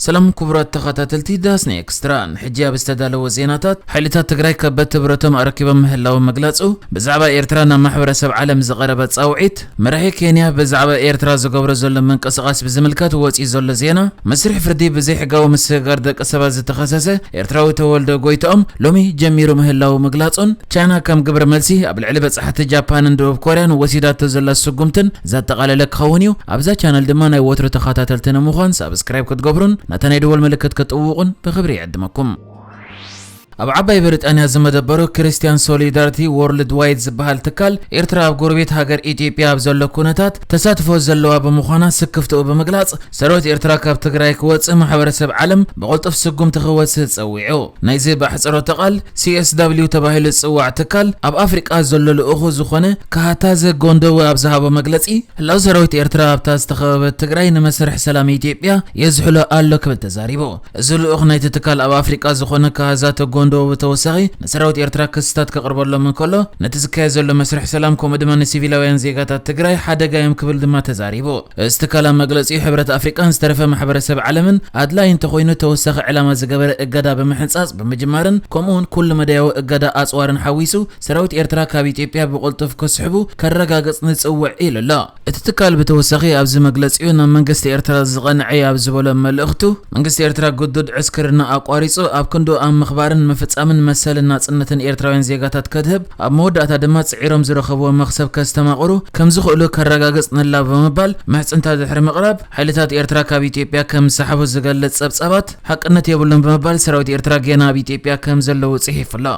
سلام كبرات تخاتلتي داسني اكستران حجاب استدالو زيناتات حيلتات تግራይ ከበት ብረቶም አረኪበም ምህላው መግለጹ በዛዕባ ኤርትራና ማህበረሰብ ዓለም ዝቀረበ ጻውዒት መራሄ ኬንያ በዛዕባ ኤርትራ ዝገብረ ዘሎ መንቀሳቀስ ብዝምልከት ወጪ ዘሎ ዜና መስርሕ ፍርዲ ብዘይ ሕጋዊ ምስጋር ደቂ ሰባት ዝተኸሰሰ ኤርትራዊ ተወልደ ጎይቶም ሎሚ ጀሚሩ ምህላው መግለጹን ቻይና ከም ግብረ መልሲ ኣብ ልዕሊ በጻሕቲ ጃፓንን ደቡብ ኮርያን ወሲዳቶ ዘላ ስጉምትን ዘጠቃለለ ክኸውን እዩ ኣብዛ ቻናል ድማ ናይ ወትሮ ተኸታተልትን ምዃን ሰብስክራይብ ክትገብሩን نتني دول ملكت كتوقن بخبري عدمكم أب عباي بريطانيا زمدبرو كريستيان سوليدارتي وورلد وايد زبهال تكال إرترا بغربيت هاجر إثيوبيا بزلو كونتات تساتفو زلوا بمخانا سكفتو بمغلاص سروت إرترا كاب تግራይ ክወጽ ማሕበረሰብ ዓለም بقلطف سقم تخوص تصويعو نايزي بحصرو تقال CSW تباهل صواع تكال أب أفريقا زلو لأخو زخونه كهاتاز غوندو أبزهابو مغلصي لو سروت إرترا بتاز تخوبت تግራይ نمسرح سلام إثيوبيا يزحلو آلو كبل تزاريبو زلو أخنايت تكال أب أفريقا زخونه كهازاتو غوندو بتوسعي نسراوت إرترا كستات كقربلو من كله نتزكى زلو مسرح سلام كومدمان سيفيلاويان زيغاتات تግራይ حدقا يمكبل دما تزاريبو استكالا مغلصي حبرت أفريقا استرفه محبرسب عالمن أدلا ينتخوينو توسخ علامة زغبر إقادا بمحنصاص بمجمارن كومون كل مدايو إقادا أصوارن حويسو سراوت إرترا كاب إثيوبيا بقلطف كسحبو كرغاغص نصوع إلا اتتكال بتوسخي أبز مغلصيو منغست إرترا زغنعي أبز بولو ملእኽቱ መንግስት ኤርትራ ጉዱድ ዕስክርና አቋሪጹ ኣብ ክንዶ ኣብ ምኽባርን መፈጻምን መሰልና ጽነትን ኤርትራውያን ዜጋታት ከድህብ ኣብ መወዳእታ ድማ ጽዒሮም ዝረኸብዎ መኽሰብ ከስተማቕሩ ከም ዝኽእሉ ከረጋግጽ ነላ በመባል መሕጽንታ ድሕሪ ምቕራብ ሓይልታት ኤርትራ ካብ ኢትዮጵያ ከም ሰሓቡ ዝገልጽ ጸብጻባት ሓቅነት የብሉን በመባል ሰራዊት ኤርትራ ገና ኣብ ኢትዮጵያ ከም ዘለው ጽሒፉላ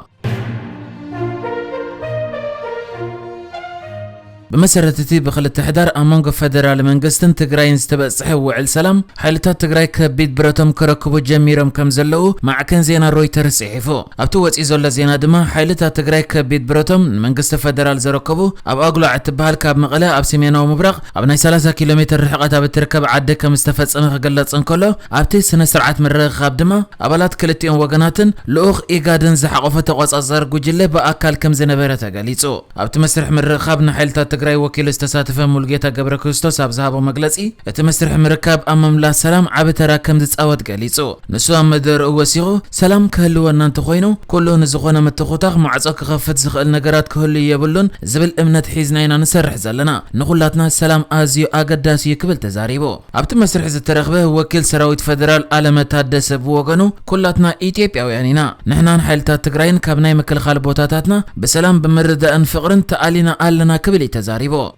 بمسرتتي بخلت حدار أمانغ فدرال منغستن تግራይን ዝተበጽሐ ውዕል ሰላም ሓይልታት ትግራይ ከቢድ ብረቶም ከረክቡ ጀሚሮም ከም ዘለው ማዕከን ዜና ሮይተርስ ጽሒፉ ኣብቲ ወጪ ዘሎ ዜና ድማ ሓይልታት ትግራይ ከቢድ ብረቶም መንግስቲ ፈደራል ዘረከቡ ኣብ ኣግላዕ እትበሃል ካብ መቐለ ኣብ ሰሜናዊ ምብራቕ ኣብ ናይ 30 ኪሎ ሜትር ርሕቀት ኣብ እትርከብ ዓዲ ከም ዝተፈጸመ ክገልጽ እንከሎ ኣብቲ ስነ ስርዓት ምርኽኻብ ድማ ኣባላት ክልቲኦም ወገናትን ልኡኽ ኢጋድን ዝሓቆፈ ተቆጻጸር ጉጅለ በኣካል ከም ዝነበረ ተገሊጹ ኣብቲ መስርሕ ምርኽኻብ ንሓይልታት تግራይ ወኪል ዝተሳተፈ ሙልጌታ ገብረ ክርስቶስ ኣብዛሃቦ መግለጺ እቲ መስርሕ ምርካብ ኣመምላ ሰላም ዓበተራ ከም ዝጻወት ገሊጹ ንሱ ኣብ መደር ወሲኹ ሰላም ክህልወና እንተኾይኑ ኩሉ ንዝኾነ መተኾታኽ ማዕጾ ክኸፍት ዝኽእል ነገራት ክህሉ የብሉን ዝብል እምነት ሒዝና ኢና ንሰርሕ ዘለና ንኹላትና ሰላም ኣዝዩ ኣገዳሲ ክብል ተዛሪቡ ኣብቲ መስርሕ ዝተረኽበ ወኪል ሰራዊት ፈደራል ኣለመታደሰ ብወገኑ ኩላትና ኢትዮጵያውያን ኢና ንሕናን ሓይልታት ትግራይን ካብ ናይ ምክልኻል ቦታታትና ብሰላም ብምርዳእን ፍቕርን ተኣሊና ኣለና ክብል تزاريبو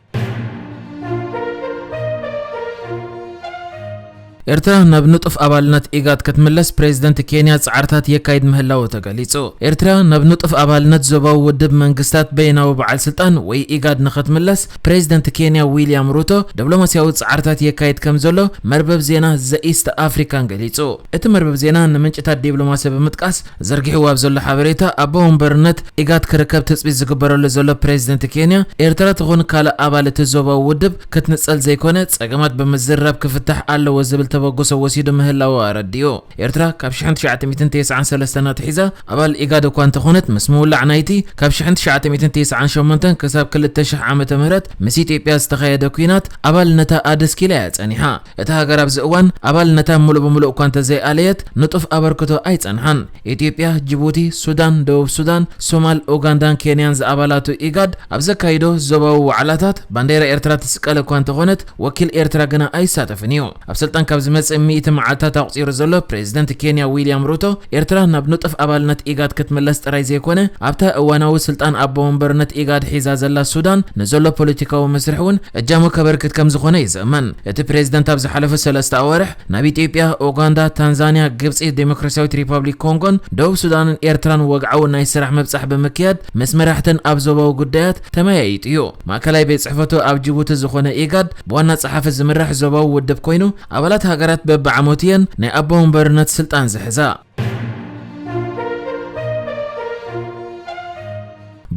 ኤርትራ ናብ ንጡፍ አባልነት ኢጋድ ክትመለስ ፕሬዝዳንት ኬንያ ጻዕርታት የካይድ ምህላው ተገሊጹ ኤርትራ ናብ ንጡፍ አባልነት ዞባው ውድብ መንግስታት በይናው በዓል ስልጣን ወይ ኢጋድ ንኽትመለስ ፕሬዝዳንት ኬንያ ዊሊያም ሩቶ ዲፕሎማሲያዊ ጻዕርታት የካይድ ከም ዘሎ መርበብ ዜና ዘኢስት አፍሪካን ገሊጹ እቲ መርበብ ዜና ንምንጭታት ዲፕሎማሲ ብምጥቃስ ዘርጊሑ ኣብ ዘሎ ሓበሬታ ኣብ ወንበርነት ኢጋድ ክርከብ ተጽቢት ዝግበረሉ ዘሎ ፕሬዝዳንት ኬንያ ኤርትራ ትኹን ካለ አባላት ዞባው ውድብ ክትንጸል ዘይኮነ ጸገማት በመዝረብ ክፍታሕ ኣለዎ ዝብል ተበጎሰ ወሲዱ ምህላው አረዲዮ ኤርትራ ካብ 1993 ተሒዛ አባል ኢጋድ እኳ እንተኾነት ምስ ምውላዕ ናይቲ ካብ 1998 ክሳብ 2000 ዓመተ ምህረት ምስ ኢትዮጵያ ዝተኻየደ ኩናት አባልነታ ኣደስኪላ ያጸኒሓ እቲ ሃገር ኣብዚ እዋን አባልነታ ሙሉእ በሙሉእ እኳ እንተዘይኣለየት ንጡፍ ኣበርክቶ ኣይጸንሓን ኢትዮጵያ ጅቡቲ ሱዳን ደቡብ ሱዳን ሶማል ኡጋንዳን ኬንያን ዝኣባላቱ ኢጋድ ኣብ ዘካይዶ ዞባዊ ዋዕላታት ባንዴራ ኤርትራ ትስቀል እኳ እንተኾነት ወኪል ኤርትራ ግና ኣይሳተፍን እዩ ኣብ ስልጣን ካብ ዝመጽእ ሚእቲ መዓልታት ኣቕፂሩ ዘሎ ፕሬዝዳንት ኬንያ ዊሊያም ሩቶ ኤርትራ ናብ ንጡፍ አባልነት ኢጋድ ክትመለስ ጥራይ ዘይኮነ ኣብታ እዋናዊ ስልጣን ኣብ ወንበርነት ኢጋድ ሒዛ ዘላ ሱዳን ንዘሎ ፖለቲካዊ መስርሕ እውን እጃሙ ከበርክት ከም ዝኾነ ይዝመን እቲ ፕሬዝዳንት ኣብ ዝሓለፈ 3 ኣዋርሕ ናብ ኢትዮጵያ ኡጋንዳ ታንዛንያ ግብጺ ዴሞክራሲያዊት ሪፐብሊክ ኮንጎን ደቡብ ሱዳንን ኤርትራን ወግዓው ናይ ስራሕ መብጻሕ ብምክያድ ምስ መራሕተን ኣብ ዞባዊ ጉዳያት ተመያይጡ እዩ ማእከላይ ቤት ጽሕፈቱ ኣብ ጅቡቲ ዝኾነ ኢጋድ ብዋና ጸሓፊ ዝምራሕ ዞባዊ ውድብ ኮይኑ አባላት ሀገራት በበዓሞትየን ናይ ኣቦ ወንበርነት ስልጣን ዝሕዛ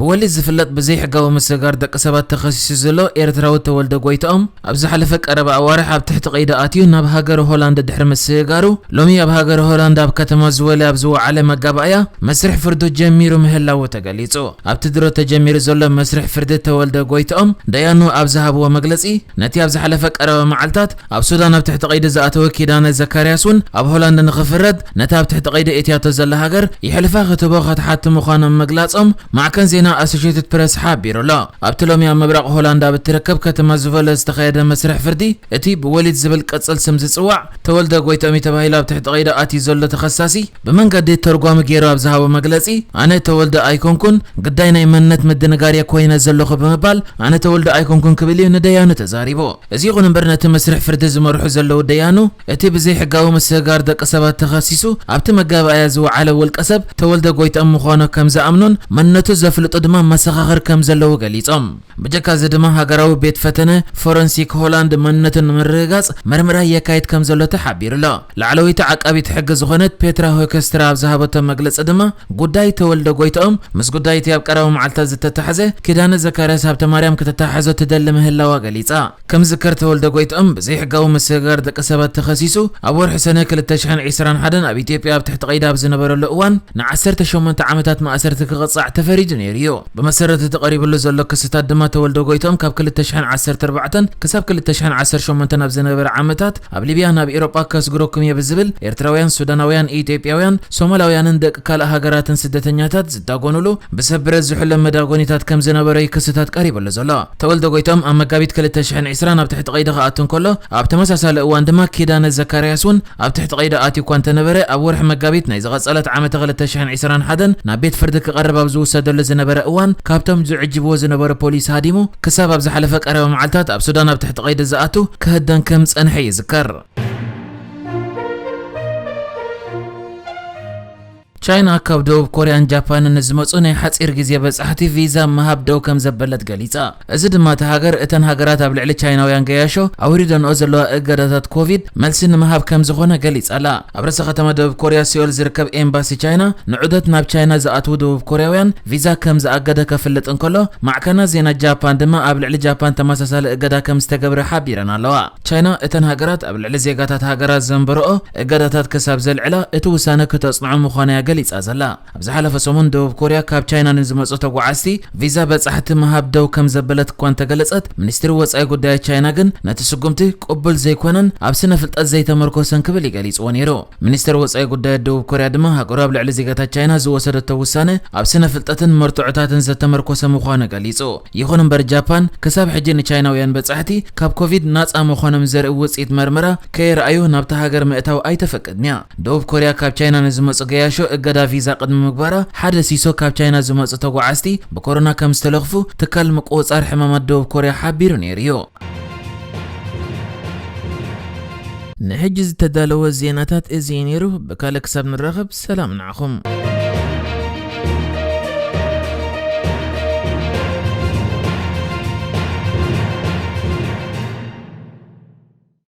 بولي زفلت بزي حقاو مسجار دق سبات تخصص زلو إيرتراو تولد قويتهم أبز حلفك أربع أوارح أبتحت قيد آتيو ناب هاجر هولندا دحر مسجارو لومي أب هاجر هولندا بكتم زوالي أبزو على مجابايا مسرح فردو جميرو مهلا وتقليتو أبتدرو تجمير زلو مسرح فرد تولد قويتهم ديانو أبزهب ومجلسي نتي أبز حلفك أربع معلتات أب سودان أبتحت قيد زاتو كيدان زكارياسون أب هولندا نخفرد نتا أبتحت قيد إتياتو زل هاجر يحلفا خطبو خط مخانا مجلسهم مع كان زينا أسوشيتد بريس حابيرو لا أبتلومي مبرق هولندا بتركب كتما زفل استخيد مسرح فردي اتي بوليد زبل قصل سمز صواع تولد قويتامي تبايلا بتحت قيدا آتي زول تخصصي بمن قد ترجم غيرو ابزهاو مغلصي انا تولد ايكونكن قداينا يمنت مدنغاريا كوينا زلخ بمبال انا تولد ايكونكن كبلي نديانو تزاريبو ازي غنبرنت مسرح فرد زمرحو زلو ديانو اتي بزي حقاو مسغار دق سبات تخصصو ابت مغابايا زو على والقسب تولد قويتام مخانو كمزا امنون منتو زفلط دما مسخخر كم زلو غليصم بجكا زدما هاغراو بيت فتنه فورنسيك هولاند منتن مرغاص مرمرا يكايت كم زلو تحبير لا لعلوي تعقبي تحجز خنت بيترا هوكسترا زهبته مغلص دما غداي تولد قويتام مس غداي تياب قراو معلتا زتتحزه كيدان زكارياس هبته مريم كتتحزو تدل مهلاوا غليصا كم ذكر تولد قويتام بزي حقاو مسغار دق سبات تخصيصو ابور حسنه 2021 اب اثيوبيا بتحت قيدا بزنبرلو اوان ن18 عامتات ما اسرت كقصع تفريد نيريو بمسرت تقريب له زلو كستات دما تولد قويتام كاب 2014 كسب 2018 ناب زنبر عامتات اب ليبيا ناب اوروبا كسغروكم يبزبل ኤርትራውያን ሱዳናውያን ኢትዮጵያውያን ሶማሊያውያን ደቅ ካለ ሀገራትን ስደተኛታት ዝዳጎኑሉ በሰብረ ዝሕለ መዳጎኒታት ከም ዝነበረ ክስታት ቀሪበለ ዘሎ ተወልደ ጎይቶም ኣብ መጋቢት 2020 ኣብ ትሕቲ ቀይዳ ኣቱን ኮሎ ኣብ ተመሳሳለ እዋን ድማ ኪዳነ ዘካርያስን ኣብ ትሕቲ ቀይዳ ኣቲ እኳ ተነበረ ኣብ ወርሕ መጋቢት ናይ ዝቐጸለት ዓመት 2021 ናብ ቤት ፍርዲ ክቐርብ ኣብ ዝወሰደሉ ዝነበረ እዋን ካብቶም ዝዕጅብዎ ዝነበረ ፖሊስ ሃዲሙ ክሳብ ኣብ ዝሓለፈ ቀረበ መዓልታት ኣብ ሱዳን ኣብ ትሕቲ ቀይዳ ዝኣቱ ክህደን ከም ጸንሐ ይዝከር ቻይና ካብ ደቡብ ኮሪያን ጃፓንን ዝመጹ ናይ ሓጺር ግዜ በጻሕቲ ቪዛ መሃብ ደው ከም ዘበለት ገሊጻ እዚ ድማ ተሃገር እተን ሃገራት ኣብ ልዕሊ ቻይናውያን ገያሾ ኣውሪደንኦ ዘለዋ እገዳታት ኮቪድ መልሲ ንምሃብ ከም ዝኾነ ገሊጻላ ኣብ ርእሰ ከተማ ደቡብ ኮርያ ሲኦል ዝርከብ ኤምባሲ ቻይና ንዑደት ናብ ቻይና ዝኣትዉ ደቡብ ኮርያውያን ቪዛ ከም ዝኣገደ ከፍልጥ እንከሎ ማዕከና ዜና ጃፓን ድማ ኣብ ልዕሊ ጃፓን ተመሳሳሊ እገዳ ከም ዝተገብረ ሓቢረን ኣለዋ ቻይና እተን ሃገራት ኣብ ልዕሊ ዜጋታት ሃገራት ዘንበረኦ እገዳታት ክሳብ ዘልዕላ እቲ ውሳነ ከተጽንዖ ምዃኑ ገሊጻ ዘላ ኣብ ዝሓለፈ ሰሙን ደቡብ ኮርያ ካብ ቻይና ንዝመጹ ተጓዓዝቲ ቪዛ በጻሕቲ መሃብ ደው ከም ዘበለት እኳ ተገለጸት ሚኒስትሪ ወጻኢ ጉዳይ ቻይና ግን ነቲ ስጉምቲ ቅቡል ዘይኮነን ኣብ ስነ ፍልጠት ዘይተመርኮሰን ክብል ይገሊጽዎ ነይሩ ሚኒስትሪ ወጻኢ ጉዳይ ደቡብ ኮርያ ድማ ሃገሩ ኣብ ልዕሊ ዜጋታት ቻይና ዝወሰደቶ ውሳነ ኣብ ስነ ፍልጠትን መርቱዕታትን ዝተመርኮሰ ምዃኑ ገሊጹ ይኹን እምበር ጃፓን ክሳብ ሕጂ ንቻይናውያን በጻሕቲ ካብ ኮቪድ ናጻ ምዃኖም ዘርኢ ውጽኢት መርመራ ከይረኣዩ ናብቲ ሃገር ምእታው ኣይተፈቀድንያ ደቡብ ኮርያ ካብ ቻይና ንዝመጹ ገያሾ እገዳ ቪዛ ቅድሚ ምግባራ ሓደ ሲሶ ካብ ቻይና ዝመጹ ተጓዓዝቲ ብኮሮና ከም ዝተለኽፉ ትካል ምቁፅጻር ሕማማት ደቡብ ኮርያ ሓቢሩ ነይሩ ንሕጂ ዝተዳለወ ዜናታት እዚ ነይሩ ብካልእ ክሳብ ንራኸብ ሰላም ንዓኹም